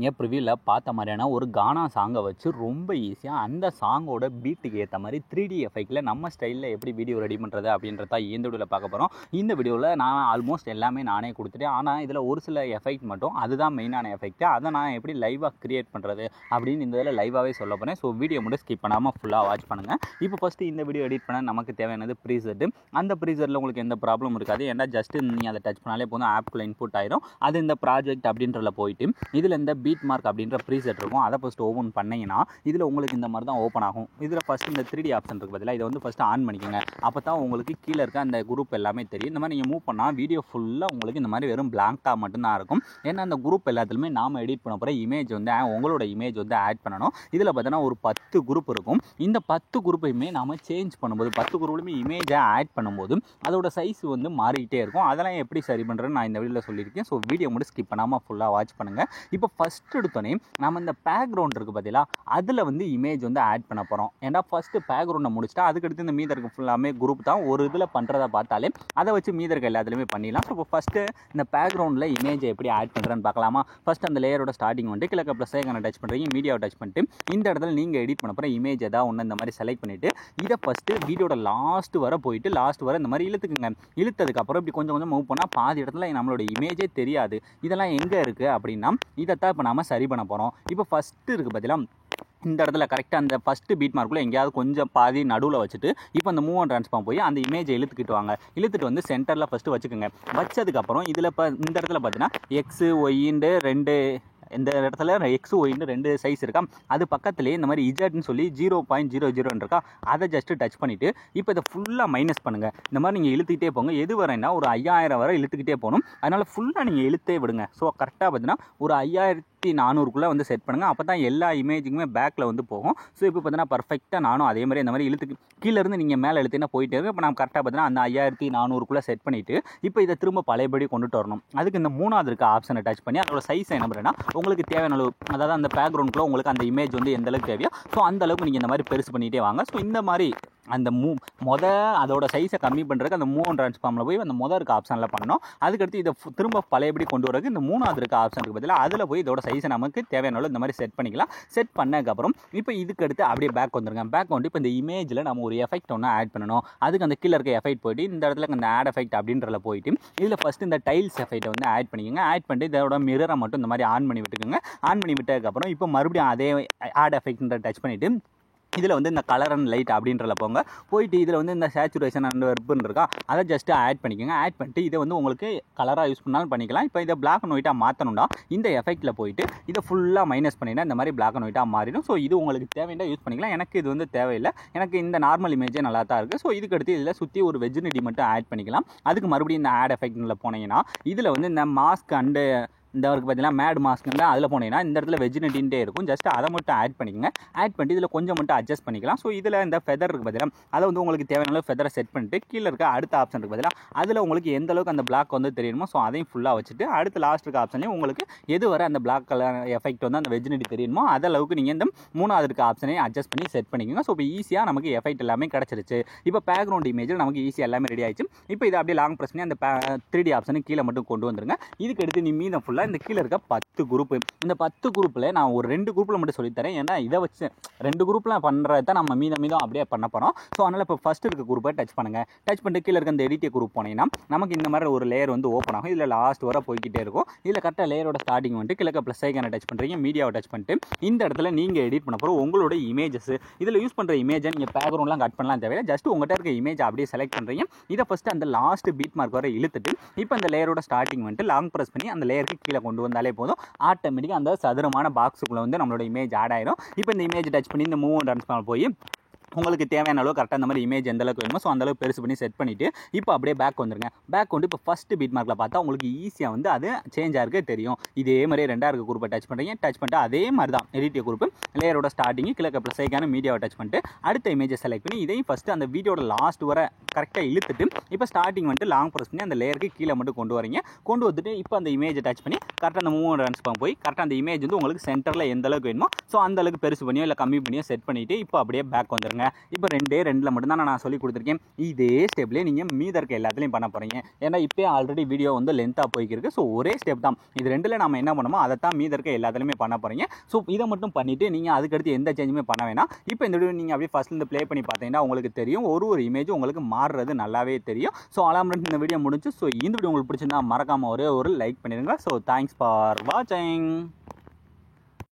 நீங்கள் ப்ரிவியூவில் பார்த்த மாதிரியான ஒரு கானா சாங்கை வச்சு ரொம்ப ஈஸியாக அந்த சாங்கோட பீட்டுக்கு ஏற்ற மாதிரி 3D எஃபெக்டில் நம்ம ஸ்டைலில் எப்படி வீடியோ ரெடி பண்ணுறது அப்படின்றத இந்த வீடியோவில் பார்க்க போகிறோம். இந்த வீடியோவில் நான் ஆல்மோஸ்ட் எல்லாமே நானே கொடுத்துட்டேன். ஆனால் இதில் ஒரு சில எஃபெக்ட் மட்டும் அதுதான் மெயினான எஃபெக்ட். அதை நான் எப்படி லைவாக க்ரியேட் பண்ணுறது அப்படின்னு இந்த இதில் லைவாகவே சொல்ல போகிறேன். ஸோ வீடியோ மட்டும் ஸ்கிப் பண்ணாமல் ஃபுல்லாக வாட்ச் பண்ணுங்கள். இப்போ ஃபஸ்ட்டு இந்த வீடியோ எடிட் பண்ண நமக்கு தேவையானது ப்ரீசெட்டு. அந்த ப்ரீசெட்டில் உங்களுக்கு எந்த ப்ராப்ளம் இருக்காது. ஏன்னா ஜஸ்ட்டு நீங்கள் அதை டச் பண்ணாலே போதும், ஆப்புக்குள்ளே இன்புட் ஆயிடும். அது இந்த ப்ராஜெக்ட் அப்படின்றதில் போயிட்டு இதில் இந்த பீட் மார்க் அப்படின்ற ப்ரீசெட் இருக்கும். அதை ஃபஸ்ட்டு ஓப்பன் பண்ணிங்கன்னா இதில் உங்களுக்கு இந்த மாதிரி தான் ஓப்பன் ஆகும். இதில் ஃபஸ்ட்டு இந்த 3D ஆப்ஷன் இருக்குது பதிலாக இதை வந்து ஃபஸ்ட்டு ஆன் பண்ணிக்கோங்க. அப்போ தான் உங்களுக்கு கீழே இருக்க அந்த குரூப் எல்லாமே தெரியும். இந்த மாதிரி நீங்கள் மூவ் பண்ணால் வீடியோ ஃபுல்லாக உங்களுக்கு இந்த மாதிரி வெறும் பிளாங்காக மட்டும்தான் இருக்கும். ஏன்னா அந்த குரூப் எல்லாத்துலையுமே நாம் எடிட் பண்ண போகிற இமேஜ் வந்து உங்களோட இமேஜ் வந்து ஆட் பண்ணணும். இதில் பார்த்தீங்கன்னா ஒரு 10 குரூப் இருக்கும். இந்த 10 குரூப்பையுமே நாம் சேஞ்ச் பண்ணும்போது 10 குரூப்லையுமே இமேஜை ஆட் பண்ணும்போது அதோட சைஸ் வந்து மாறிக்கிட்டே இருக்கும். அதெல்லாம் எப்படி சரி பண்ணுறேன்னு நான் இந்த வீடியோவில் சொல்லியிருக்கேன். ஸோ வீடியோ மட்டும் ஸ்கிப் பண்ணாமல் ஃபுல்லாக வாட்ச் பண்ணுங்கள். இப்போ ஃபஸ்ட் எடுத்தோன்னே நம்ம இந்த பேக்ரவுண்ட் இருக்குது பார்த்தீங்களா, அதில் வந்து இமேஜ் வந்து ஆட் பண்ண போகிறோம். ஏன்னா ஃபஸ்ட்டு பேக்ரவுண்டை முடிச்சுட்டா அதுக்கடுத்து இந்த மீதருக்கு ஃபுல்லாமே குரூப் தான். ஒரு இதில் பண்ணுறதை பார்த்தாலே அதை வச்சு மீதருக்கு எல்லாத்துலேயுமே பண்ணிடலாம். ஸோ இப்போ ஃபஸ்ட்டு இந்த பேக்ரவுண்டில் இமேஜை எப்படி ஆட் பண்ணுறேன்னு பார்க்கலாமா. ஃபஸ்ட் அந்த லேயரோட ஸ்டார்டிங் வந்து கிழக்க ப்ளஸ் ஐக்கான டச் பண்ணுறீங்க, மீடியாவை டச் பண்ணிட்டு இந்த இடத்துல நீங்கள் எடிட் பண்ண போகிற இமேஜ் ஏதாவது ஒன்று இந்த மாதிரி செலக்ட் பண்ணிவிட்டு இதை ஃபஸ்ட்டு வீடியோட லாஸ்ட் வர போயிட்டு லாஸ்ட் வர இந்த மாதிரி இழுத்துக்குங்க. இழுத்ததுக்கப்புறம் இப்படி கொஞ்சம் கொஞ்சம் மூவ் பண்ணால் பாதி இடத்துல நம்மளோட இமேஜே தெரியாது. இதெல்லாம் எங்கே இருக்குது அப்படின்னா இதைத்தான் இப்போ நாம் சரி பண்ண போகிறோம். இப்போ ஃபஸ்ட்டு இருக்குது பார்த்தீங்களா, இந்த இடத்துல கரெக்டாக அந்த ஃபஸ்ட்டு பீட் மார்க்குள்ளே எங்கேயாவது கொஞ்சம் பாதி நடுவில் வச்சுட்டு இப்போ அந்த மூவ் அண்ட் ட்ரான்ஸ்ஃபார்ம் போய் அந்த இமேஜை இழுத்துக்கிட்டு வாங்க. இழுத்துட்டு வந்து சென்டரில் ஃபஸ்ட்டு வச்சுக்கோங்க. வச்சதுக்கப்புறம் இதில் இப்போ இந்த இடத்துல பார்த்தீங்கன்னா எக்ஸு ஒய்ன்னு ரெண்டு இந்த இடத்துல எக்ஸ் ஒய்ன்னு 2 சைஸ் இருக்கா. அது பக்கத்துலேயே இந்த மாதிரி இஜட்னு சொல்லி 0.00 இருக்கா. அதை ஜஸ்ட்டு டச் பண்ணிவிட்டு இப்போ இதை ஃபுல்லாக மைனஸ் பண்ணுங்கள். இந்த மாதிரி நீங்கள் இழுத்துக்கிட்டே போங்க. எது வரேன்னா ஒரு 5000 வரை இழுத்துக்கிட்டே போகணும். அதனால் ஃபுல்லாக நீங்கள் இழுத்தே விடுங்க. ஸோ கரெக்டாக பார்த்தீங்கன்னா ஒரு 5400 வந்து செட் பண்ணுங்கள். அப்போ தான் எல்லா இமேஜுக்குமே பேக்கில் வந்து போகும். ஸோ இப்போ பார்த்தீங்கன்னா பர்ஃபெக்டாக நானும் அதே மாதிரி இந்த மாதிரி இழுத்துக்கு கீழேருந்து நீங்கள் மேலே இழுத்துனா போயிட்டே இருக்கு. இப்போ நான் கரெக்டாக பார்த்தீங்கன்னா அந்த 5400 செட் பண்ணிவிட்டு இப்போ இதை திரும்ப பழையபடி கொண்டுட்டு வரணும். அதுக்கு இந்த 3வது இருக்க ஆப்ஷனை டச் பண்ணி அதோட சைஸை என்ன பண்ணுறேன்னா உங்களுக்கு தேவையான அளவு, அதாவது அந்த பேக்ரவுண்டில் உங்களுக்கு அந்த இமேஜ் வந்து எந்த அளவுக்கு தேவையோ ஸோ அந்த அளவுக்கு நீங்கள் இந்த மாதிரி பெருசு பண்ணிகிட்டே வாங்க. ஸோ இந்த மாதிரி அந்த அதோட சைஸை கம்மி பண்ணுறதுக்கு அந்த மூவ் ட்ரான்ஸ்ஃபார்மில் போய் அந்த இருக்க ஆப்ஷனில் பண்ணோம். அதுக்கடுத்து இதை திரும்ப பழையபடி கொண்டு வரதுக்கு இந்த 3வது இருக்க ஆப்ஷன் இருக்குது பதிலாக அதில் போய் இதோட சைஸை நமக்கு தேவையான அளவு இந்த மாதிரி செட் பண்ணிக்கலாம். செட் பண்ணதுக்கப்புறம் இப்போ இதுக்கு அடுத்து அப்படியே பேக் வந்துருங்க. பேக் வந்து இப்போ இந்த இமேஜில் நம்ம ஒரு எஃபெக்ட் ஒன்று ஆட் பண்ணணும். அதுக்கு அந்த கீழே இருக்க எஃபெக்ட் போயிட்டு இந்த இடத்துல அந்த ஆட் எஃபெக்ட் அப்படின்றத போயிட்டு இதில் ஃபஸ்ட்டு இந்த டைல்ஸ் எஃபெக்ட்டை வந்து ஆட் பண்ணிக்கோங்க. ஆட் பண்ணிட்டு இதோட மிரரை மட்டும் இந்த மாதிரி ஆன் பண்ணி விட்டுக்கோங்க. ஆன் பண்ணி விட்டதுக்கப்புறம் இப்போ மறுபடியும் அதே ஆட் எஃபெக்ட்ன்ற டச் பண்ணிவிட்டு இதில் வந்து இந்த கலர் அண்ட் லைட் அப்படின்றல போயிட்டு இதில் வந்து இந்த சேச்சுரேஷன் அண்ட் வெர்புன்னு இருக்கா அதை ஜஸ்ட்டு ஆட் பண்ணிக்கோங்க. ஆட் பண்ணிட்டு இதை வந்து உங்களுக்கு கலராக யூஸ் பண்ணாலும் பண்ணிக்கலாம். இப்போ இதை பிளாக் அண்ட் ஒயிட்டாக மாற்றணும்னா இந்த எஃபெக்ட்டில் போயிட்டு இதை ஃபுல்லாக மைனஸ் பண்ணினா இந்த மாதிரி பிளாக் அண்ட் ஒயிட்டாக மாறிடும். ஸோ இது உங்களுக்கு தேவையான யூஸ் பண்ணிக்கலாம். எனக்கு இது வந்து தேவையில்லை. எனக்கு இந்த நார்மல் இமேஜே நல்லா தான் இருக்குது. ஸோ இதுக்கு அடுத்து இதில் சுற்றி ஒரு வெஜினிட்டி மட்டும் ஆட் பண்ணிக்கலாம். அதுக்கு மறுபடியும் இந்த ஆட் எஃபெக்ட்டில் போனீங்கன்னா இதில் வந்து இந்த மாஸ்க் அண்டு இந்த அவருக்கு பார்த்தீங்கன்னா மேட் மாஸ்க் தான் அதில் போனீங்கன்னா இந்த இடத்துல வெஜினிட்டின்ட்டே இருக்கும். ஜஸ்ட் அதை மட்டும் ஆட் பண்ணிக்கோங்க. ஆட் பண்ணிட்டு இதில் கொஞ்சம் மட்டும் அட்ஜஸ்ட் பண்ணிக்கலாம். ஸோ இதில் இந்த ஃபெதர் இருக்குது பார்த்தீங்கன்னா அதை வந்து உங்களுக்கு தேவையான ஃபெதரை செட் பண்ணிட்டு கீழே இருக்க அடுத்த ஆப்ஷன் இருக்குது பார்த்தீங்கன்னா அதில் உங்களுக்கு எந்த அளவுக்கு அந்த பிளாக் வந்து தெரியணுமோ ஸோ அதையும் ஃபுல்லாக வச்சுட்டு அடுத்த லாஸ்ட் இருக்க ஆப்ஷன்லேயும் உங்களுக்கு எது வர அந்த பிளாக் கலர் எஃபெக்ட் வந்து அந்த வெஜினிட்டி தெரியணுமோ அந்த அளவுக்கு நீங்கள் இந்த 3வது இருக்க ஆப்ஷனையும் அட்ஜஸ்ட் பண்ணி செட் பண்ணிக்கோங்க. ஸோ இப்போ ஈஸியாக நமக்கு எஃபெக்ட் எல்லாமே கிடச்சிருச்சு. இப்போ பேக்ரவுண்ட் இமேஜில் நமக்கு ஈஸியாக எல்லாமே ரெடி ஆயிடுச்சு. இப்போ இதை அப்படியே லாங் ப்ரெஸ் பண்ணி அந்த 3D ஆப்ஷனுக்கு கீழே மட்டும் கொண்டு வந்துருங்க. இதுக்கு எடுத்து நீ மீதம் ஃபுல்லாக இந்த கீழே இருக்க 10 குரூப், இந்த 10 குரூப்பில் நான் ஒரு 2 குரூப்பில் மட்டும் சொல்லித்தரேன். ஏன்னா இதை வச்சு 2 குரூப்பில் பண்ணுறது தான் நம்ம மீதம் அப்படியே பண்ண போகிறோம். ஸோ அதனால் இப்போ ஃபஸ்ட்டு இருக்க குரூப்பை டச் பண்ணுங்கள். டச் பண்ணிட்டு கீழே இருக்க அந்த எடிட்டிய குரூப் போனீங்கன்னா நமக்கு இந்த மாதிரி ஒரு லேயர் வந்து ஓப்பன் ஆகும். இதில் லாஸ்ட் வர போய்கிட்டே இருக்கும். இதில் கரெக்டாக லேயரோட ஸ்டார்டிங் வந்துட்டு கிழக்க ப்ளஸ் ஐக்கான டச் பண்ணுறீங்க, மீடியாவை டச் பண்ணிட்டு இந்த இடத்துல நீங்கள் எடிட் பண்ண போகிற உங்களோட இமேஜஸ் இதில் யூஸ் பண்ணுற இமேஜை நீங்கள் பேக்ரவுண்ட்லாம் கட் பண்ணலாம் தேவையில்லை. ஜஸ்ட் உங்கள்கிட்ட இருக்க இமேஜ் அப்படியே செலக்ட் பண்ணுறீங்க. இதை ஃபஸ்ட்டு அந்த லாஸ்ட் பீட் மார்க் வரை இழுத்துட்டு இப்போ அந்த லேயரோட ஸ்டார்டிங் வந்துட்டு லாங் ப்ரெஸ் பண்ணி அந்த லேயருக்கு கீழே கொண்டு வந்தாலே போதும். ஆட்டோமேட்டிக்காக அந்த சதுரமான பாக்ஸுக்குள்ளே வந்து நம்மளோட இமேஜ் ஆட் ஆயிடும். இப்போ இந்த இமேஜ் டச் பண்ணி இந்த மூவ் அண்ட் ட்ரான்ஸ்ஃபார்ம் போய் உங்களுக்கு தேவையான அளவு கரெக்டாக அந்த மாதிரி இமேஜ் எந்த அளவுக்கு வேணுமோ ஸோ அந்தளவுக்கு பெருசு பண்ணி செட் பண்ணிவிட்டு இப்போ அப்படியே பேக் வந்துருங்க. பேக் வந்து இப்போ ஃபஸ்ட்டு பீட் மார்க்கில் பார்த்தா உங்களுக்கு ஈஸியாக வந்து அது சேஞ்ச் ஆகிருக்கு தெரியும். இதே மாதிரி 2வது குரூப்பை டச் பண்ணுறீங்க. டச் பண்ணிட்டு அதே மாதிரி தான் எடிட்டிய குரூப் லேயரோட ஸ்டார்டிங் கிழக்க ப்ளஸ் ஐக்கான மீடியாவை டச் பண்ணிட்டு அடுத்த இமேஜை செலக்ட் பண்ணி இதையும் ஃபஸ்ட்டு அந்த வீடியோட லாஸ்ட் வர கரெக்டாக இழுத்துட்டு இப்போ ஸ்டார்டிங் வந்துட்டு லாங் ப்ரெஸ் பண்ணி அந்த லேயருக்கு கீழே மட்டும் கொண்டு வரீங்க. கொண்டு வந்துட்டு இப்போ அந்த இமேஜை டச் பண்ணி கரெக்டாக அந்த மூவ் ட்ரான்ஸ்ஃபார்ம் போய் கரெக்டாக அந்த இமேஜ் வந்து உங்களுக்கு சென்டரில் எந்த அளவுக்கு வேணுமோ ஸோ அந்த அளவுக்கு பெருசு பண்ணியோ இல்லை கம்மி பண்ணியோ செட் பண்ணிவிட்டு இப்போ அப்படியே பேக் வந்துருங்க. பாருங்க. இப்போ 2 மட்டும் தான் நான் சொல்லி கொடுத்துருக்கேன். இதே ஸ்டெப்லேயே நீங்கள் மீத இருக்க எல்லாத்துலேயும் பண்ண போகிறீங்க. ஏன்னா இப்போ ஆல்ரெடி வீடியோ வந்து லென்த்தாக போய்க்கிருக்கு. ஸோ ஒரே ஸ்டெப் தான் இது. 2ல் நம்ம என்ன பண்ணணுமோ அதை தான் மீத இருக்க எல்லாத்துலேயுமே பண்ண போகிறீங்க. ஸோ இதை மட்டும் பண்ணிவிட்டு நீங்கள் அதுக்கடுத்து எந்த சேஞ்சுமே பண்ண வேணாம். இப்போ இந்த வீடியோ நீங்கள் அப்படியே ஃபஸ்ட்லேருந்து ப்ளே பண்ணி பார்த்தீங்கன்னா உங்களுக்கு தெரியும், ஒரு இமேஜ் உங்களுக்கு மாறுறது நல்லாவே தெரியும். ஸோ அலாம் இந்த வீடியோ முடிஞ்சு. ஸோ இந்த வீடியோ உங்களுக்கு பிடிச்சிருந்தா மறக்காமல் ஒரு லைக் பண்ணிடுங்க. ஸோ தேங்க்ஸ் ஃபார் வாட்சிங்.